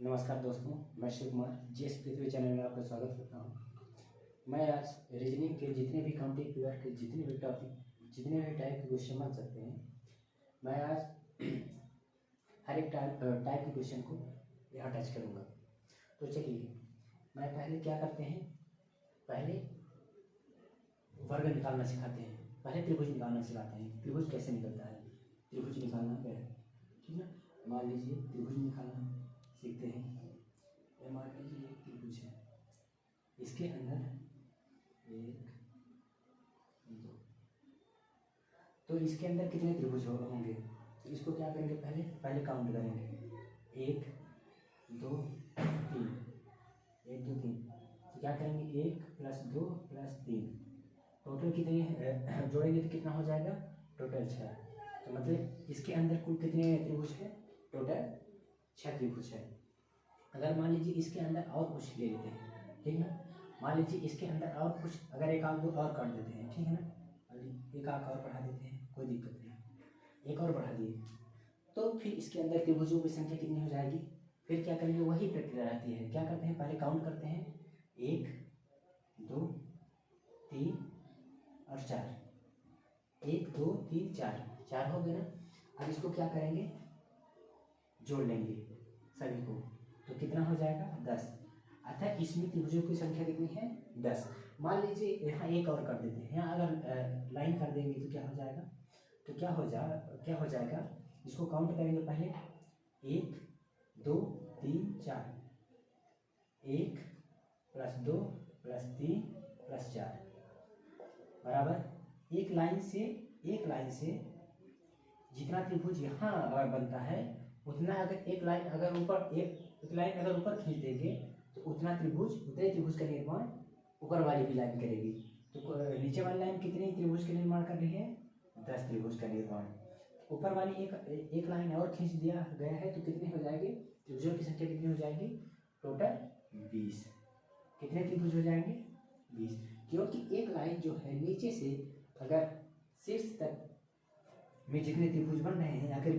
नमस्कार दोस्तों, मैं शिव कुमार जीएस पृथ्वी चैनल में आपका स्वागत करता हूं। मैं आज रीजनिंग के जितने भी काउंटिंग फिगर के जितने भी टॉपिक, जितने भी टाइप के क्वेश्चन बन सकते हैं, मैं आज हर एक टाइप के क्वेश्चन को यहाँ टच करूँगा। तो चलिए, मैं पहले क्या करते हैं, पहले वर्ग निकालना सिखाते हैं, पहले त्रिभुज निकालना सिखाते हैं। त्रिभुज कैसे निकलता है, त्रिभुज निकालना क्या है, ठीक है। मान लीजिए त्रिभुज निकालना सीखते हैं। ये मान लीजिए एक त्रिभुज है, इसके अंदर 1 2, तो इसके अंदर कितने त्रिभुज होंगे, तो इसको क्या करेंगे, पहले काउंट करेंगे। 1 2 3, 1 2 3, तो क्या करेंगे 1 + 2 + 3, टोटल कितने जोड़ेंगे तो कितना हो जाएगा, टोटल 6। तो मतलब इसके अंदर कुल कितने त्रिभुज है, टोटल 6 त्रिभुज है। अगर मान लीजिए इसके अंदर और कुछ ले लेते हैं, ठीक है ना। मान लीजिए इसके अंदर और कुछ, अगर एक आंख दो और काट देते हैं, ठीक है ना, एक आंख और बढ़ा देते हैं, कोई दिक्कत नहीं, एक और बढ़ा दिए, तो फिर इसके अंदर त्रिभुजों की संख्या कितनी हो जाएगी। फिर क्या करेंगे, वही प्रक्रिया रहती है। क्या करते हैं, पहले काउंट करते हैं, 1 2 3 और 4, 1 2 3 4, 4 हो गए ना। अब इसको क्या करेंगे, जोड़ लेंगे सभी को, तो कितना हो जाएगा 10। अतः इसमें त्रिभुजों की संख्या कितनी है, 10। मान लीजिए यहाँ एक और कर देते हैं, यहाँ अगर लाइन कर देंगे तो क्या हो जाएगा, तो क्या हो जाएगा, इसको काउंट करेंगे पहले, 1 2 3 4, 1 + 2 + 3 + 4 बराबर एक लाइन से जितना त्रिभुज यहाँ बनता है उतना, अगर एक लाइन अगर ऊपर खींच देंगे तो उतने त्रिभुज का निर्माण ऊपर वाली भी लाइन करेगी। तो नीचे वाली लाइन कितने त्रिभुज का निर्माण कर रही है, 10 त्रिभुज का निर्माण। ऊपर वाली एक लाइन और खींच दिया गया है तो कितने हो जाएगी, त्रिभुजों की संख्या कितनी हो जाएगी, टोटल 20। कितने त्रिभुज हो जाएंगे, 20, क्योंकि एक लाइन जो है नीचे से अगर शीर्ष तक में जितने त्रिभुज बन रहे हैं, अगर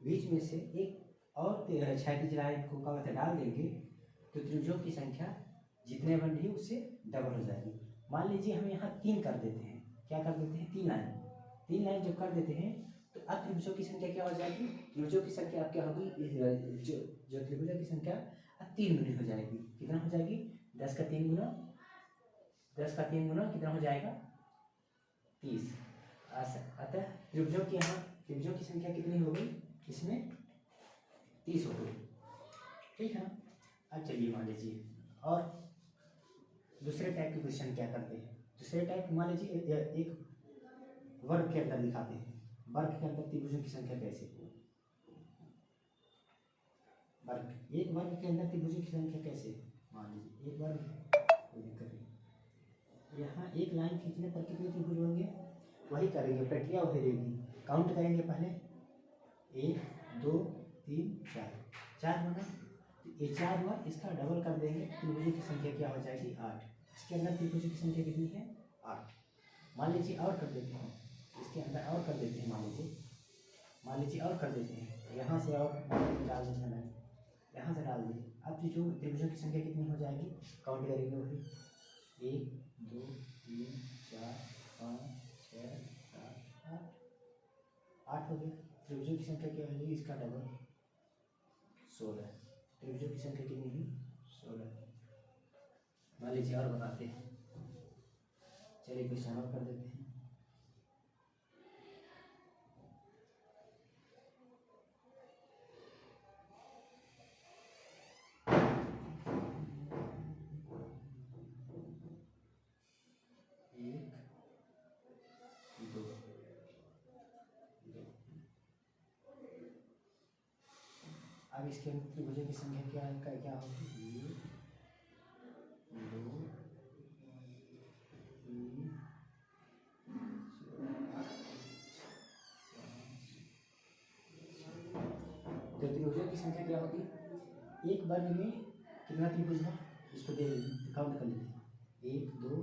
बीच में से एक और क्षैतिज लाइन को डाल देंगे तो त्रिभुजों की संख्या जितने बन रही है उससे डबल हो जाएगी। मान लीजिए हम यहाँ 3 कर देते हैं, क्या कर देते हैं, 3 लाइन जब कर देते हैं तो अब त्रिभुजों की संख्या क्या हो जाएगी, त्रिभुजों की संख्या अब क्या होगी, जो त्रिभुजों की संख्या अब 3 गुनी हो जाएगी। कितना हो जाएगी, 10 का 3 गुना कितना हो जाएगा, 30। अतः त्रिभुजों की संख्या कितनी हो गई, इसमें 30 हो गई, ठीक है ना। अब चलिए मान लीजिए और दूसरे टाइप के क्वेश्चन क्या करते हैं। दूसरे टाइप मान लीजिए एक वर्ग के अंदर दिखाते हैं, वर्ग के अंदर त्रिभुजों की संख्या कैसे, एक वर्ग के अंदर त्रिभुजों की संख्या कैसे। मान लीजिए एक वर्ग, कोई दिक्कत नहीं, यहाँ एक लाइन खींचने पर कितने त्रिभुज होंगे, वही करेंगे, प्रक्रिया वही रहेगी। काउंट करेंगे पहले, 1 2 3 4 बना, ये 4 हुआ, इसका डबल कर देंगे, त्रिभुजों की संख्या क्या हो जाएगी, 8। इसके अंदर त्रिभुजों की संख्या कितनी है, 8। मान लीजिए और कर देते हैं, इसके अंदर और कर देते हैं, मान लीजिए और कर देते हैं, यहाँ से और डाल देते हैं, यहाँ से डाल दिए। अब त्रिभुजों की संख्या कितनी हो जाएगी, काउंट करेंगे वही, 1 2 3 4 5 6 7 8 हो गया। त्रिभुजों की संख्या क्या होगी, इसका डबल 16। त्रिभुजों की संख्या कितनी हुई, 16। मान लीजिए और बताते हैं, चलिए क्वेश्चन और कर देते हैं। अब इसके अंदर त्रिभुजों की संख्या क्या होगी, 1 2 3 तो त्रिभुजों की संख्या क्या होगी, एक वर्ग में कितना त्रिभुज है, इसको दे काउंट कर लेते हैं, 1 2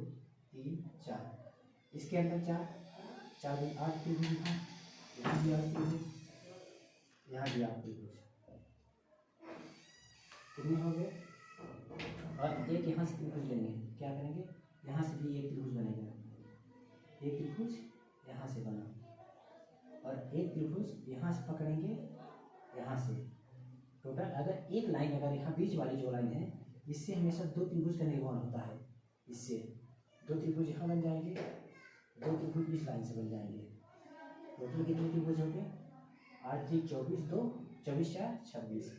3 4, इसके अंदर 4 में 8 त्रिभुज है, यहाँ भी 8 त्रिभुज, यहाँ भी 8 त्रिभुज। कितने हो गए, और एक यहाँ से त्रिभुज लेंगे, क्या करेंगे, यहाँ से भी एक त्रिभुज बनेगा, एक त्रिभुज यहाँ से बना, और एक त्रिभुज यहाँ से पकड़ेंगे, यहाँ से टोटल अगर एक लाइन, अगर यहाँ बीच वाली जो लाइन है इससे हमेशा दो त्रिभुज का निर्माण होता है, इससे दो त्रिभुज यहाँ बन जाएंगे, दो त्रिभुज इस लाइन से बन जाएंगे। टोटल कितने त्रिभुज हो गए, 8 3 24, 2 24 4 26,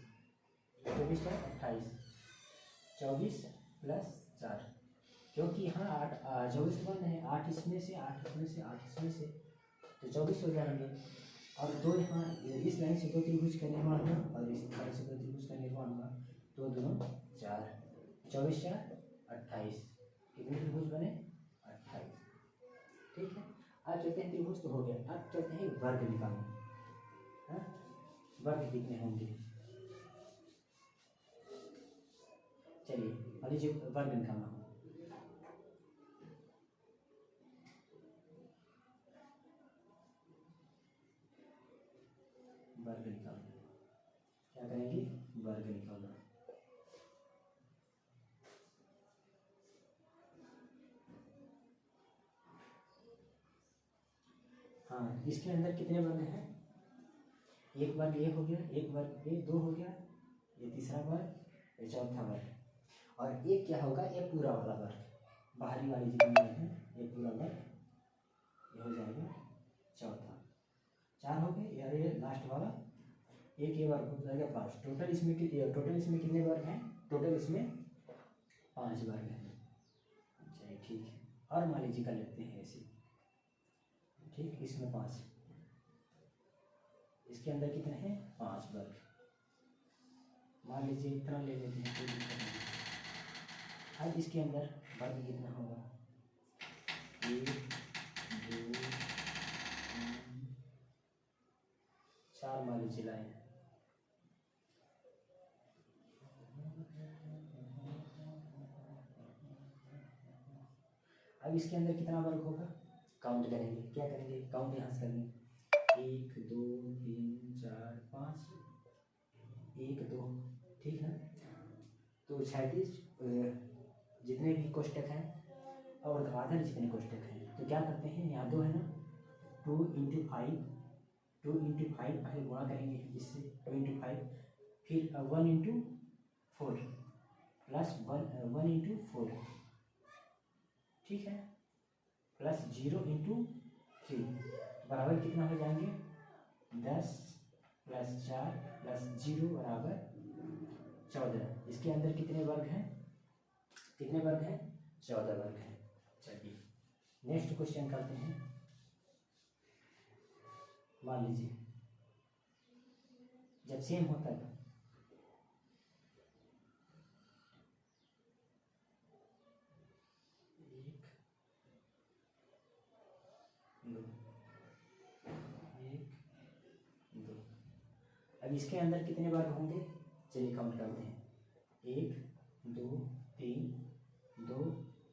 24 4 28, 24 प्लस 4, क्योंकि यहाँ 8 24 बन है, 8 इसमें से 8 इसमें से 8 इसमें से, तो 24 हो जाएंगे। और दो यहाँ इस लाइन से दो त्रिभुज का निर्माण हुआ और इस लाइन से दो त्रिभुज का निर्माण हुआ, दो दोनों 4, 24 4 28, कितने त्रिभुज बने, 28। ठीक है, आज चलते हैं, त्रिभुज तो हो गया, अब चलते हैं वर्ग निकालने। हाँ, वर्ग कितने होंगे, चलिए मान लीजिए वर्ग निकालना हो, वर्ग निकालना, क्या करेंगे, वर्ग निकालना। हाँ, इसके अंदर कितने वर्ग हैं, एक वर्ग ये हो गया, एक वर्ग ये दो हो गया, ये तीसरा वर्ग, ये चौथा वर्ग, और एक क्या होगा, ये पूरा वाला वर्ग, बाहरी वाली जितनी वर्ग है ये पूरा वर्ग, ये हो जाएगा चौथा। 4 हो गए, यार ये लास्ट वाला एक ये वर्ग हो जाएगा 5। टोटल इसमें कितने वर्ग हैं, टोटल इसमें 5 वर्ग हैं। चलिए ठीक है, और मान लीजिए कर लेते हैं ऐसे, ठीक, इसमें 5, इसके अंदर कितने हैं, 5 वर्ग, मान लीजिए इतना ले लेते हैं, कोई दिक्कत नहीं। अब इसके अंदर वर्ग कितना होगा, 1 2 3 4 मान लीजिए लाइन। अब इसके अंदर कितना वर्ग होगा, काउंट करेंगे, क्या करेंगे, काउंट यहाँ से करेंगे, 1 2 3 4 5, 1 2, ठीक है। तो 36 जितने भी कोष्टक हैं और आधार जितने कोष्टक हैं, तो क्या करते हैं, यहाँ 2 है ना, 2 × 5, 2 × 5 पहले गुणा करेंगे इससे, 2 × 5, फिर 1 × 4 प्लस 1 × 4, ठीक है, प्लस 0 × 3 बराबर कितना हो जाएंगे, 10 प्लस 4 प्लस 0 बराबर 14। इसके अंदर कितने वर्ग हैं, कितने वर्ग हैं, 14 वर्ग हैं। चलिए नेक्स्ट क्वेश्चन करते हैं। मान लीजिए जब सेम होता है, अब इसके अंदर कितने वर्ग होंगे, चलिए काउंट करते हैं, 1 2 3 2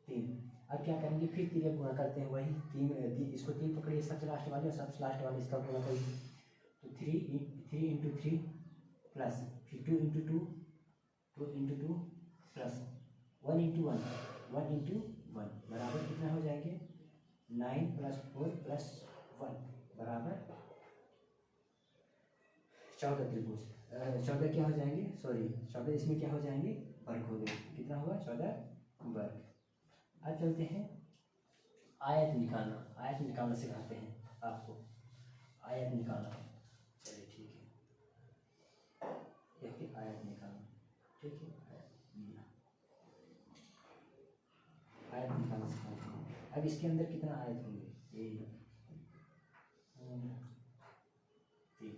3। अब क्या करेंगे, फिर 3 गुणा करते हैं, वही 3 इसको 3 पकड़िए, सबसे लास्ट वाले और सबसे लास्ट वाले इसका गुणा करिए, तो 3 × 3 प्लस फिर 2 × 2 2 × 2 प्लस 1 × 1 1 × 1 बराबर कितना हो जाएंगे, 9 + 4 + 1 बराबर 14 त्रिभुज। 14 क्या हो जाएंगे, सॉरी 14 इसमें क्या हो जाएंगे, वर्ग हो गए, कितना हुआ, 14 वर्ग। अब चलते हैं आयत निकालना, आयत निकालना सिखाते हैं आपको, आयत निकालना। चलिए ठीक है, देखिए आयत निकालना, ठीक है, आयत निकालना सिखाते हैं। अब इसके अंदर कितना आयत होंगे, 1 3।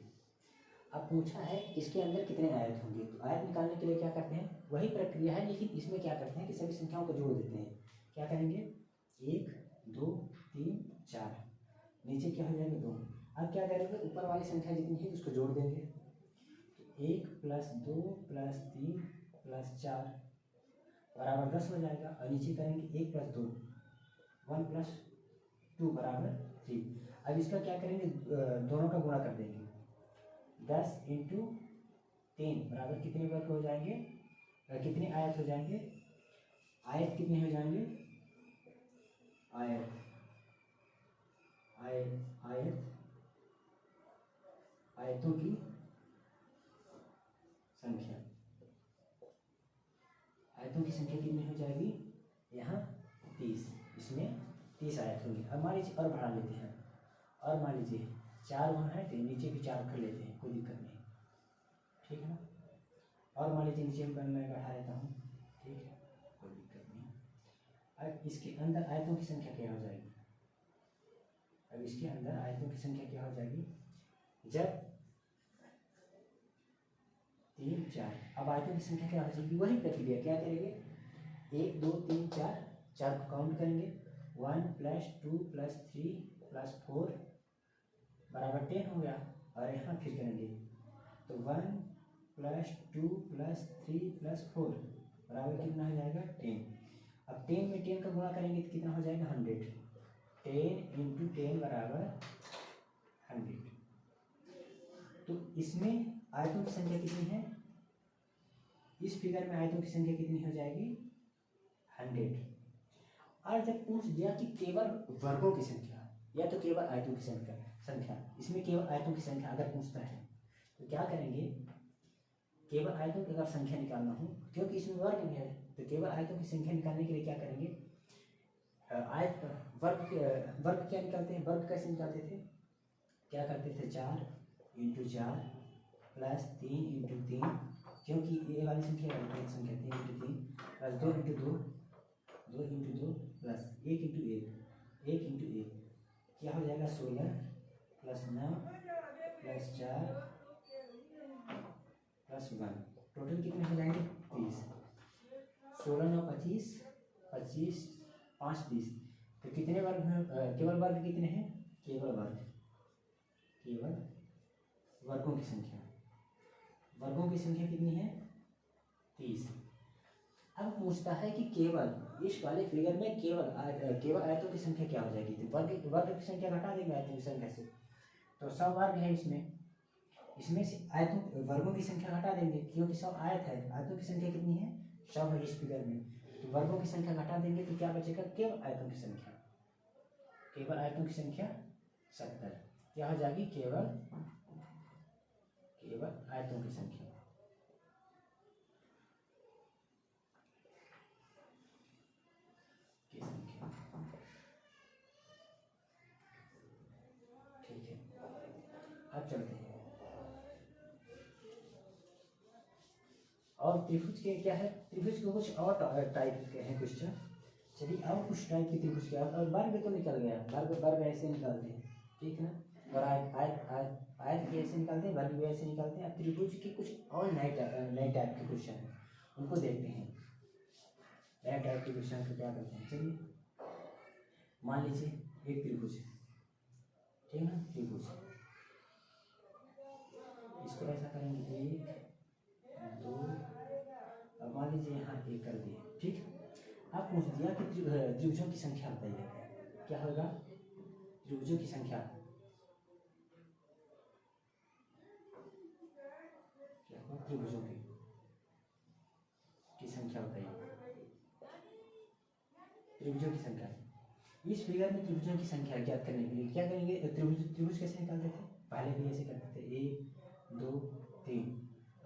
अब पूछा है इसके अंदर कितने आयत होंगे, तो आयत निकालने के लिए क्या करते हैं, वही प्रक्रिया है, लेकिन इसमें क्या करते हैं कि सभी संख्याओं को जोड़ देते हैं। क्या करेंगे, 1 2 3 4, नीचे क्या हो जाएगा, 2। अब क्या करेंगे, ऊपर वाली संख्या जितनी है उसको जोड़ देंगे, तो 1 + 2 + 3 + 4 बराबर 10 हो जाएगा, और नीचे करेंगे 1 + 2 1 + 2 बराबर 3। अब इसका क्या करेंगे, दोनों का गुणा कर देंगे, 10 × 3 बराबर कितने वर्ग हो जाएंगे, कितने आयत हो जाएंगे, आयत कितने हो जाएंगे, आयत आयत आयत आयतों की संख्या, आयतों की संख्या कितनी हो जाएगी, यहाँ 30, इसमें 30 आयत होंगी। अब मान लीजिए और बढ़ा लेते हैं, और मान लीजिए 4 वहाँ है तो नीचे भी 4 कर लेते हैं, कोई दिक्कत नहीं, ठीक है ना। और मान लीजिए नीचे मैं बढ़ा लेता हूँ, ठीक है, कोई दिक्कत नहीं। अब इसके अंदर आयतों की संख्या क्या हो जाएगी, अब इसके अंदर आयतों की संख्या क्या हो जाएगी, जब 3 4, अब आयतों की संख्या क्या हो जाएगी, वही प्रक्रिया क्या करेंगे, 1 2 3 4, 4 को काउंट करेंगे, 1 + 2 + 3 + 4 बराबर 10 हो गया। और यहाँ फिर करेंगे तो 1 + 2 + 3 + 4 बराबर कितना हो जाएगा, 10। अब 10 में 10 का गुणा करेंगे तो कितना हो जाएगा, 100। 10 × 10 बराबर 100। तो इसमें आयतों की संख्या कितनी है, इस फिगर में आयतों की संख्या कितनी हो जाएगी, 100। और जब पूछ दिया कि केवल वर्गों की संख्या या तो केवल आयतों की संख्या, इसमें केवल आयतों की संख्या अगर पूछता है तो क्या करेंगे, केवल आयतों की अगर संख्या निकालना हो, क्योंकि इसमें वर्ग भी है, तो केवल आयतों की संख्या निकालने के लिए क्या करेंगे, आयत वर्ग क्या निकालते हैं, वर्ग कैसे निकालते थे, क्या करते थे, 4 × 4 + 3 × 3, क्योंकि ये वाली संख्या 3 × 3 + 2 × 2 2 × 2 + 1 × 1 1 × 1 क्या हो जाएगा, 16 + 9 + 4 + 1, टोटल कितने हो जाएंगे, 30। 16 9 25 25 5 30, तो कितने वर्ग हैं, केवल वर्ग कितने हैं, केवल वर्गों की संख्या, वर्गों की संख्या कितनी है, 30। अब पूछता है कि केवल इस वाले फिगर में केवल आयतों की संख्या क्या हो जाएगी, तो वर्ग की संख्या घटा देंगे आयतों की संख्या से, तो 100 वर्ग है, इसमें से आयतों वर्गों की संख्या घटा देंगे, क्योंकि 100 आयत है, आयतों की संख्या कितनी है, 100 है इस फिगर में, तो वर्गों की संख्या घटा देंगे तो क्या बचेगा, केवल आयतों की संख्या, केवल आयतों की संख्या 70, क्या हो जाएगी, केवल आयतों की संख्या। ठीक है, अब चलते हैं, और त्रिभुज के क्या है, त्रिभुज के कुछ और टाइप के हैं क्वेश्चन, चलिए और कुछ टाइप के त्रिभुज के, और वर्ग तो निकल गया, वर्ग ऐसे निकालते हैं, ठीक है ना, और आयत भी ऐसे निकालते हैं, वर्ग भी ऐसे निकालते हैं। अब त्रिभुज के कुछ और नए टाइप के क्वेश्चन हैं, उनको देखते हैं, नए टाइप के क्वेश्चन को क्या करते हैं, चलिए मान लीजिए एक त्रिभुज, ठीक है ना, त्रिभुज, इसको ऐसा करेंगे 1 2, अब मान लीजिए यहाँ 1 कर दिए, ठीक। अब पूछ दिया कि त्रिभुजों की संख्या बताइए, क्या होगा, त्रिभुजों की संख्या, क्या होगा, त्रिभुजों की संख्या बताइए, त्रिभुजों की संख्या। इस फिगर में त्रिभुजों की संख्या ज्ञात करने के लिए क्या करेंगे, त्रिभुज कैसे निकालते थे, पहले भी ऐसे करते थे, 1 2 3,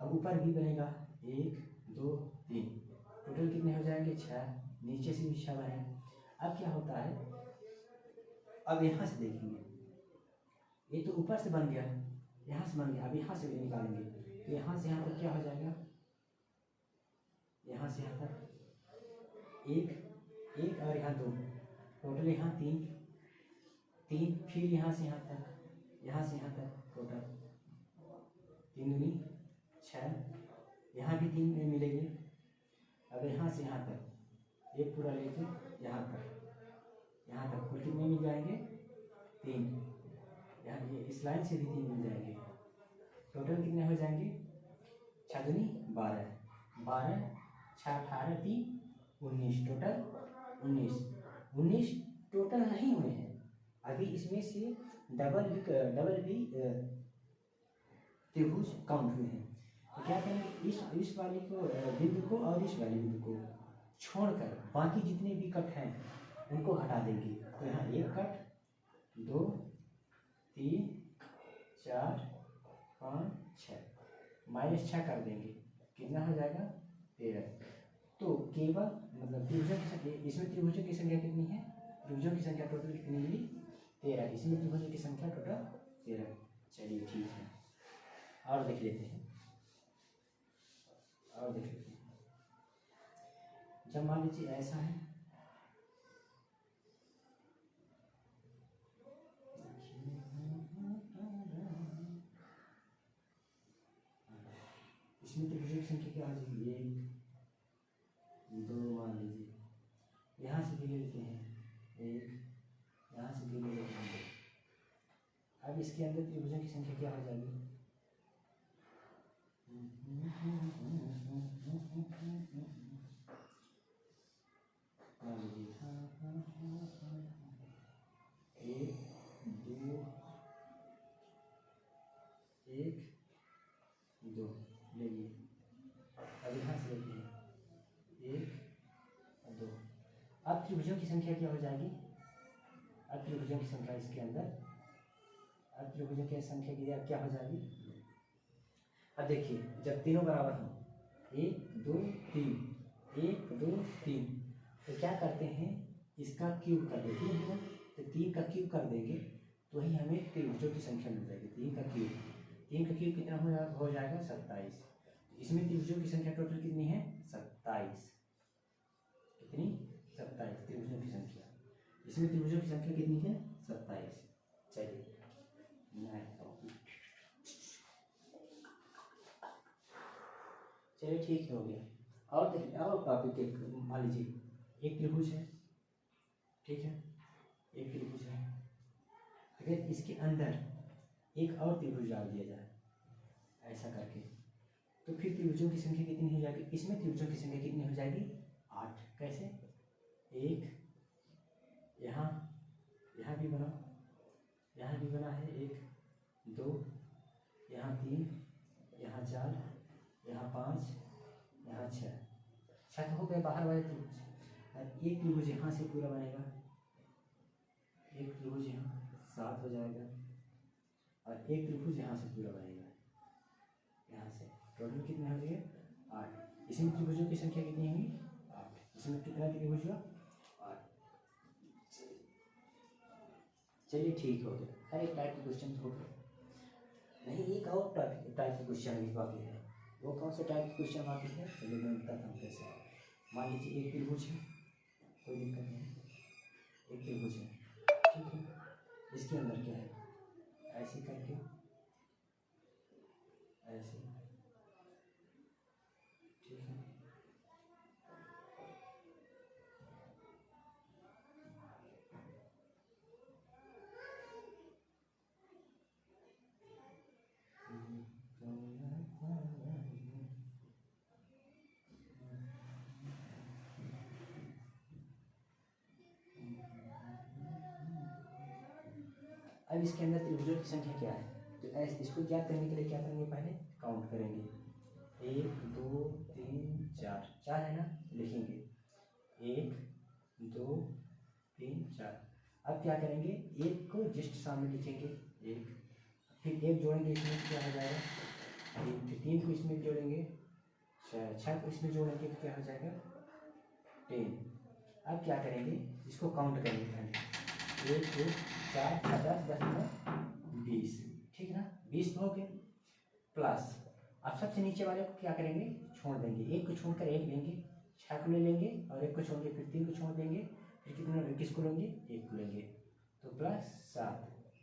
अब ऊपर भी बनेगा 1 2 3, टोटल कितने हो जाएंगे, 6, नीचे से भी 6 बने। अब क्या होता है, अब यहाँ से देखेंगे, ये तो ऊपर से बन गया, यहाँ से बन गया, अब यहाँ से निकालेंगे, तो यहाँ से यहाँ तक क्या हो जाएगा, यहाँ से यहाँ तक 1 और यहाँ 2, टोटल यहाँ 3, फिर यहाँ से यहाँ तक, यहाँ से यहाँ तक, टोटल 3 दूनी 6, यहाँ भी 3 में मिलेंगे। अब यहाँ से यहाँ तक एक पूरा लेके यहाँ तक कुल कितने मिल जाएंगे, 3, यहाँ ये इस लाइन से भी 3 मिल जाएंगे, टोटल कितने हो जाएंगे, 6 दूनी 12, 12 6 18 3 19, टोटल 19 टोटल नहीं हुए हैं, अभी इसमें से डबल भी त्रिभुज काउंट हुए हैं। तो क्या करेंगे, इस वाली को बिंदु को और इस वाले बिंदु को छोड़कर बाकी जितने भी कट हैं उनको हटा देंगे। तो यहाँ एक कट, 2, 3, 4, 5, 6, -6 कर देंगे, कितना हो जाएगा 13। तो केवल मतलब त्रिभुजों की संख्या, इसमें त्रिभुजों की संख्या कितनी है, त्रिभुजों की संख्या टोटल कितनी मिली 13, इसमें त्रिभुजों की संख्या टोटल 13। चलिए ठीक है, और देख लेते हैं, और देख लेते हैं। जब मान लीजिए ऐसा है, इसमें त्रिभुजों की संख्या क्या हो जाएगी, 1, 2 मान लीजिए, यहाँ से भी ले लेते हैं 1, यहाँ से भी ले लेते हैं 2। अब इसके अंदर त्रिभुजों की संख्या क्या हो जाएगी, मान लीजिए 1, 2, 1, 2 ले लिए। अब यहाँ से लेते हैं 1, 2। अब त्रिभुजों की संख्या क्या हो जाएगी, अब त्रिभुजों की संख्या इसके अंदर, अब त्रिभुजों की संख्या की क्या हो जाएगी। अब देखिए जब तीनों बराबर हों, 1, 2, 3, 1, 2, 3, तो क्या करते हैं, इसका क्यूब कर देते हैं, तो 3 का क्यूब कर देंगे तो वही हमें त्रिभुजों की संख्या मिल जाएगी। 3 का क्यूब कितना हो जाएगा 27। इसमें त्रिभुजों की संख्या टोटल कितनी है 27, कितनी 27 त्रिभुजों की संख्या, इसमें त्रिभुजों की संख्या कितनी है 27। चलिए चलिए ठीक है, हो गया। और देखिए, और टॉपिक एक मान लीजिए एक त्रिभुज है, ठीक है, एक त्रिभुज है, अगर इसके अंदर एक और त्रिभुज डाल दिया जाए ऐसा करके, तो फिर त्रिभुजों की संख्या कितनी हो जाएगी, इसमें त्रिभुजों की संख्या कितनी हो जाएगी 8। कैसे, एक यहाँ, यहाँ भी बना, यहाँ भी बना है 1, 2, यहाँ 3, यहाँ 4, यहाँ 5, यहाँ 6 हो गए बाहर वाले त्रिभुज। और एक त्रिभुज यहाँ से पूरा बनेगा, एक त्रिभुज यहाँ 7 हो जाएगा, और एक त्रिभुज यहाँ से पूरा बनेगा, यहाँ से टोटल कितने हो गए 8। इसमें त्रिभुजों की संख्या कितनी होगी 8। इसमें कितना त्रिभुज हुआ 8। चलिए ठीक हो गया। हर एक टाइप के क्वेश्चन हो गए, नहीं एक और टाइप के क्वेश्चन भी बाकी है। वो कौन से टाइप के क्वेश्चन बाकी है, चलिए मैं बताता हूँ कैसे। मान लीजिए एक त्रिभुज है, कोई दिक्कत नहीं, एक त्रिभुज है, ठीक है, इसके अंदर क्या है, ऐसे करके ऐसे, ठीक है, अब इसके अंदर त्रिभुजों की संख्या क्या है, तो ऐसे इसको ज्ञात करने के लिए क्या करेंगे, पहले काउंट करेंगे, 1, 2, 3, 4 है ना, लिखेंगे 1, 2, 3, 4। अब क्या करेंगे, एक को जस्ट सामने लिखेंगे 1, फिर 1 जोड़ेंगे, इसमें क्या हो जाएगा 3, फिर 3 को इसमें जोड़ेंगे 6 को इसमें जोड़ेंगे तो क्या हो जाएगा 10। अब क्या करेंगे, इसको काउंट करेंगे पहले, 1, 2, 4, 6, 10, 10, 20, ठीक है ना, 20 हो गए प्लस। अब सबसे नीचे वाले को क्या करेंगे, छोड़ देंगे, 1 को छोड़कर 1 लेंगे, 6 को ले लेंगे और 1 को छोड़ के फिर 3 को छोड़ देंगे, फिर कितना किसको लेंगे 1 को लेंगे, तो प्लस 7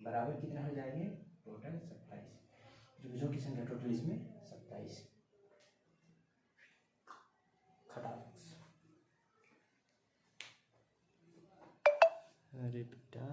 बराबर कितना हो जाएंगे टोटल 27। त्रिभुजों की संख्या टोटल इसमें 27। खटाक। अरे बेटा